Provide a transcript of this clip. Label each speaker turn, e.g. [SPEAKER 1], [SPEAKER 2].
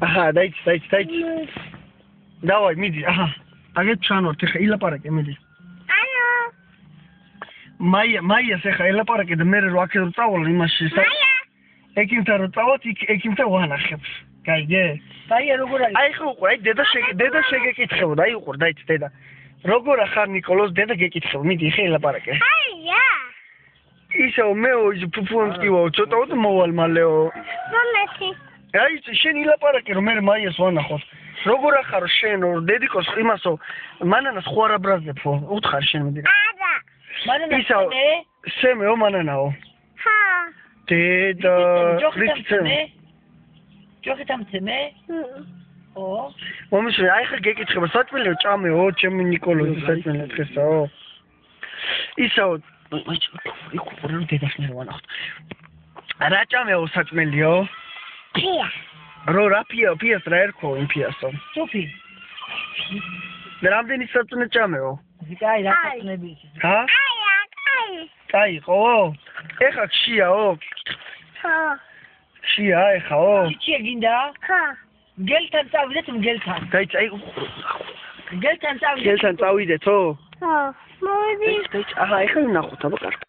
[SPEAKER 1] აჰა, დაიჭი. დავაი, მიდი, აჰა. აგეთ ჩანვართ, ეხა ილაპარაკე, მიდი.
[SPEAKER 2] ალო.
[SPEAKER 1] მაიას ეხა ილაპარაკე და მე რო აქედან წავალ იმაში.
[SPEAKER 2] მაია.
[SPEAKER 1] ეკიმთან რო წავალ, ეკიმთან ვანახებს. გაიგე?
[SPEAKER 3] მაია როგორ არის?
[SPEAKER 1] აი ხო უყურე, აი დედა შეგეკითხებოდა, აი უყურე, დაიჭი დედა. როგორ ახარ ნიკოლოზ დედა გეკითხება, მიდი ეხა ილაპარაკე.
[SPEAKER 2] აია.
[SPEAKER 1] ისო მეო ის ფუფუნსკივო, ცოტაოდ მოვალ მალეო.
[SPEAKER 2] მომეთი.
[SPEAKER 1] აი შენ ილაპარაკე რომ მე მაიას ვანახოს. როგორ ახარო შენო, დედიკოს იმასო, მანანას ხო არ აბრაზებო, უთხარ შენ მიდი.
[SPEAKER 2] არა.
[SPEAKER 3] მანანა
[SPEAKER 1] ისო სემეო მანანაო.
[SPEAKER 2] ხა.
[SPEAKER 1] დედა
[SPEAKER 3] ჯოხეთამცემე? ო.
[SPEAKER 1] მომიშრე, აი ხა გეკითხება, საჭმელო ჭამეო, ჩემი ნიკოლოზი საჭმელო დღესაო. ისო იქ უყურე რომ დედას მე ვანახოთ. რა ჭამეო საჭმელიო?
[SPEAKER 2] ფია.
[SPEAKER 1] რა ფიას რა ერქო იმ ფიასო?
[SPEAKER 3] სუფი.
[SPEAKER 1] რამდენი საწუნე ჭამეო?
[SPEAKER 3] ზიკაი რა საწუნები ის.
[SPEAKER 1] ჰა?
[SPEAKER 2] კაი.
[SPEAKER 1] კაი ხო? ეხა ხშიაო?
[SPEAKER 2] ხა.
[SPEAKER 1] ხშია ეხაო?
[SPEAKER 3] ჩიჩია გინდა?
[SPEAKER 2] ხა.
[SPEAKER 3] გელთან წავიდეთ მგელთან.
[SPEAKER 1] დაიჭი აი
[SPEAKER 3] გელთან წავიდეთ.
[SPEAKER 1] გელთან წავიდეთო?
[SPEAKER 2] ხა. მოდი.
[SPEAKER 1] დაიჭი აჰა ეხა ვნახოთ აბა კარგი.